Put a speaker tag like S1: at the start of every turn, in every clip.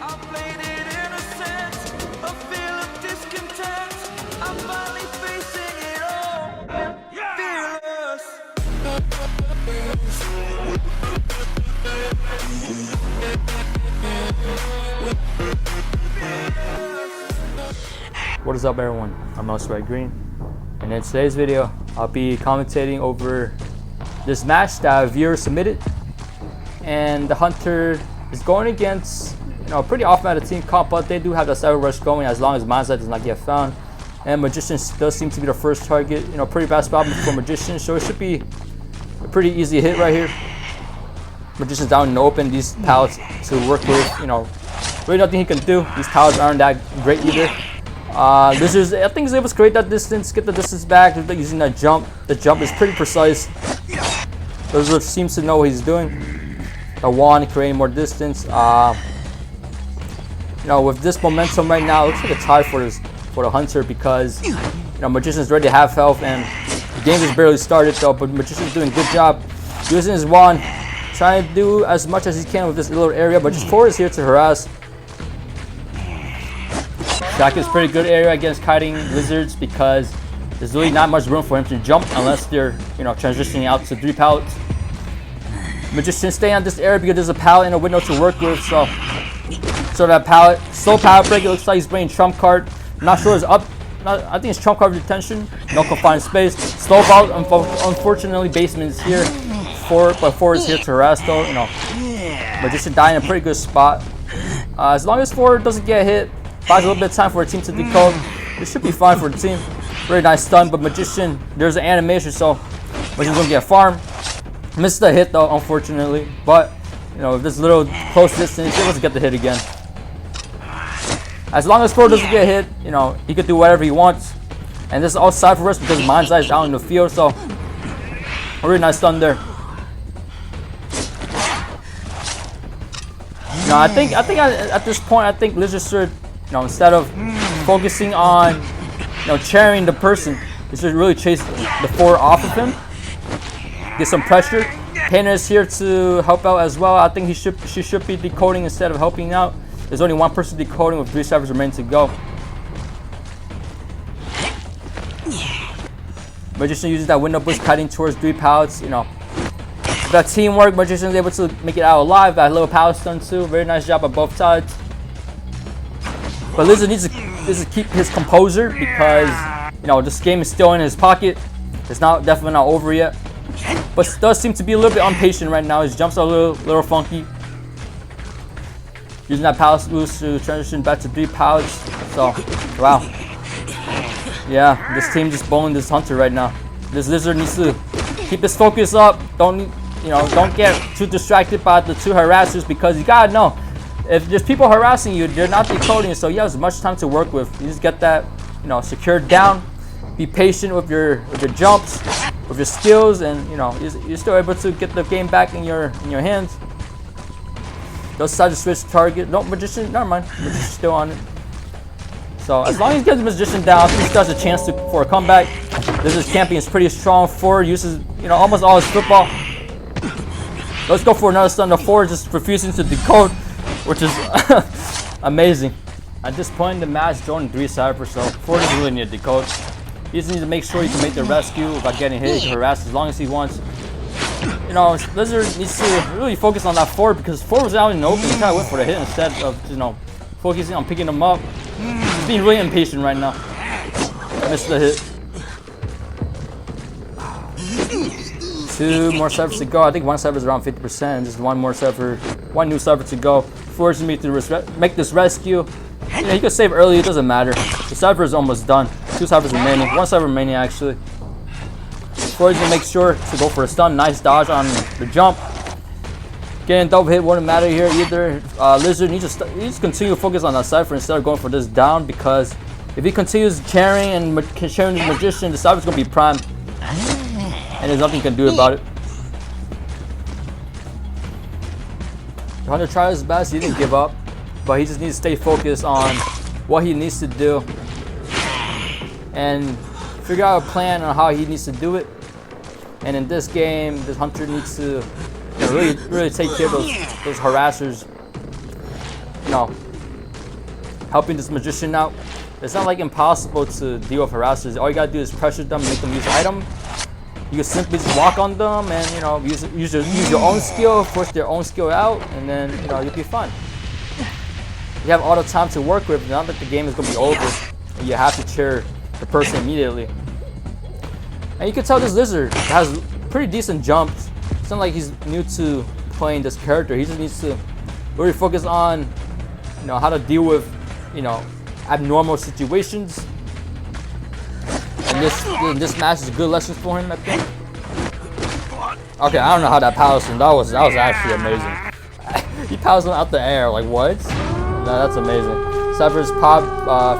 S1: I played it innocent, a feel of discontent. I'm finally facing it all. Fearless.
S2: What is up, everyone? I'm Elsewhere Green, and in today's video I'll be commentating over this match that a viewer submitted, and the Hunter is going against a pretty off-meta team comp, but they do have the Cyber Rush going as long as Manzai does not get found, and Magician does seem to be the first target. Pretty bad spot for Magician, so it should be a pretty easy hit right here. Magician's down in the open, these pallets to work with, really nothing he can do. These towers aren't that great either. Lizards, I think he's able to create that distance, get the distance back using that jump. The jump is pretty precise. Lizard seems to know what he's doing. The wand creating more distance. With this momentum right now, it looks like a tie for the Hunter because Magician's already half health and the game just barely started though. But Magician's doing a good job using his wand, trying to do as much as he can with this little area. But just Four is here to harass. Shaq is pretty good area against kiting lizards because there's really not much room for him to jump unless they're transitioning out to 3 pallets. Magician stay on this area because there's a pallet and a window to work with. So that pallet, slow pallet break. It looks like he's playing trump card. I'm not sure it's up. I think it's trump card retention. No confined space. Slow ball. Unfortunately, basement is here. But Four is here to harass though. Magician dying in a pretty good spot. As long as Four doesn't get hit, buys a little bit of time for a team to decode. It should be fine for the team. Very nice stun, but Magician, there's an animation, so Magician's gonna get farmed. Missed the hit though, unfortunately. But with this little close distance, he's able to get the hit again. As long as Four doesn't get hit, he could do whatever he wants. And this is all side for us because Manzai is out in the field, so a really nice stun there. I think at this point, I think Lizard should, instead of focusing on, carrying the person, they should really chase the Four off of him, get some pressure. Painter is here to help out as well. I think she should be decoding instead of helping out. There's only one person decoding with 3 servers remaining to go. Magician uses that window boost, cutting towards 3 pallets. That teamwork, Magician is able to make it out alive. That little pallet stun too. Very nice job on both sides. But Lizard needs to keep his composure because this game is still in his pocket. It's definitely not over yet. But does seem to be a little bit impatient right now. His jumps are a little funky. Using that pallet boost to transition back to 3 pallets. So wow. Yeah, this team just boned this Hunter right now. This Lizard needs to keep his focus up. Don't get too distracted by the 2 harassers because you gotta know, if there's people harassing you, they're not decoding, so you have as much time to work with. You just get that, secured down. Be patient with your jumps, with your skills, and you're still able to get the game back in your hands. They'll decide to switch target. No, Magician, never mind. Magician's still on it. So as long as he gets the Magician down, he still has a chance for a comeback. This camping is pretty strong. Four uses almost all his football. Let's go for another stun. The Four just refusing to decode, which is amazing. At this point in the match, Jordan 3 cypher, so Four doesn't really need to decode. He just needs to make sure he can make the rescue without getting hit. He can harass as long as he wants. Lizard needs to really focus on that Four because Four was out in the open. He kind of went for the hit instead of focusing on picking him up. He's being really impatient right now. Missed the hit. 2 more servers to go. I think one server is around 50%. Just one new server to go. Forcing me to make this rescue. He could save early. It doesn't matter. The server is almost done. 2 servers remaining. 1 server remaining actually. Forcing to make sure to go for a stun. Nice dodge on the jump. Getting double hit wouldn't matter here either. Lizard needs to continue to focus on that cypher instead of going for this down because if he continues carrying and carrying the Magician, the cypher's gonna be prime. And there's nothing he can do about it. Hunter tried his best, he didn't give up, but he just needs to stay focused on what he needs to do and figure out a plan on how he needs to do it. And in this game, this Hunter needs to really take care of those harassers. helping this magician out. It's not like impossible to deal with harassers. All you gotta do is pressure them, make them use item. You can simply just walk on them and, you know, use your own skill, force their own skill out, and then, you know, you'll be fine. You have all the time to work with. Not that the game is gonna be over. You have to cheer the person immediately. And you can tell this lizard has pretty decent jumps. It's not like he's new to playing this character. He just needs to really focus on, you know, how to deal with, you know, abnormal situations. And this match is a good lesson for him, I think. Okay, I don't know how that palace, that was actually amazing. He palace out the air, like what? No, that's amazing. Survivors pop,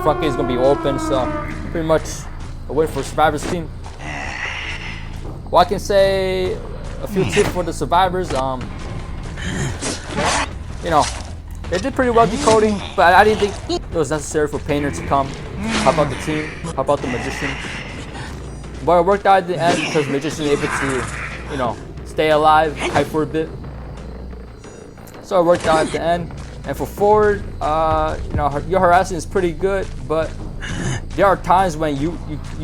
S2: front gate is gonna be open, so pretty much a win for Survivors team. Well, I can say a few tips for the Survivors. You know, they did pretty well decoding, but I didn't think it was necessary for Painter to come. How about the team? How about the Magician? But it worked out at the end because Magician was able to, you know, stay alive, fight for a bit. So it worked out at the end. And for forward, you know, your harassing is pretty good, but there are times when you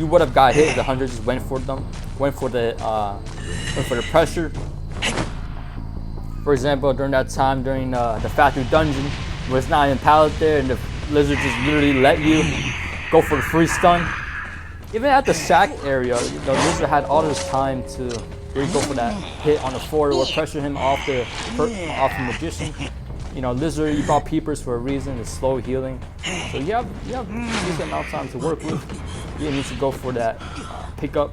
S2: would have got hit. The Hunter just went for them, went for the pressure. For example, during that time during the factory dungeon, where it's not even pallet there, and the lizard just literally let you go for the free stun. Even at the shack area, the lizard had all this time to really go for that hit on the forward or pressure him off the Magician. You know, lizard, you bought peepers for a reason. It's slow healing, so you have a decent amount of time to work with. You need to go for that pickup.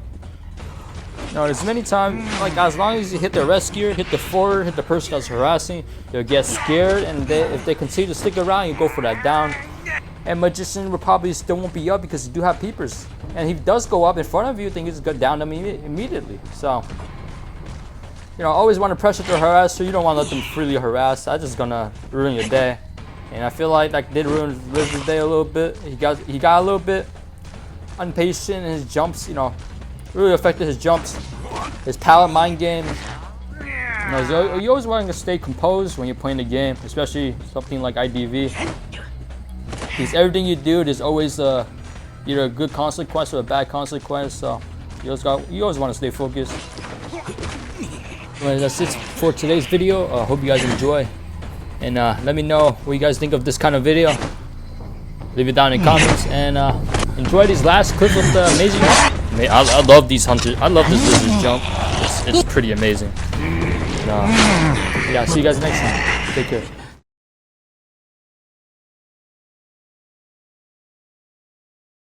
S2: No, there's many times, like as long as you hit the rescuer, hit the forward, hit the person that's harassing, they'll get scared, and if they continue to stick around, you go for that down. And Magician will probably still won't be up because you do have peepers. And he does go up in front of you, then you just go down them immediately. So, you know, always want to pressure the harasser. You don't want to let them freely harass. That's just gonna ruin your day. And I feel like that did ruin Lizard's day a little bit. He got a little bit impatient, and his jumps, you know, really affected his jumps. His pallet mind game. You know, you always want to stay composed when you're playing the game, especially something like IDV. Because everything you do, there's always either a good consequence or a bad consequence. So you always want to stay focused. Well, that's it for today's video. Hope you guys enjoy, and let me know what you guys think of this kind of video. Leave it down in the comments, and enjoy these last clips of the amazing. I love these hunters. I love this lizard jump. It's pretty amazing. Yeah, see you guys next time. Take care.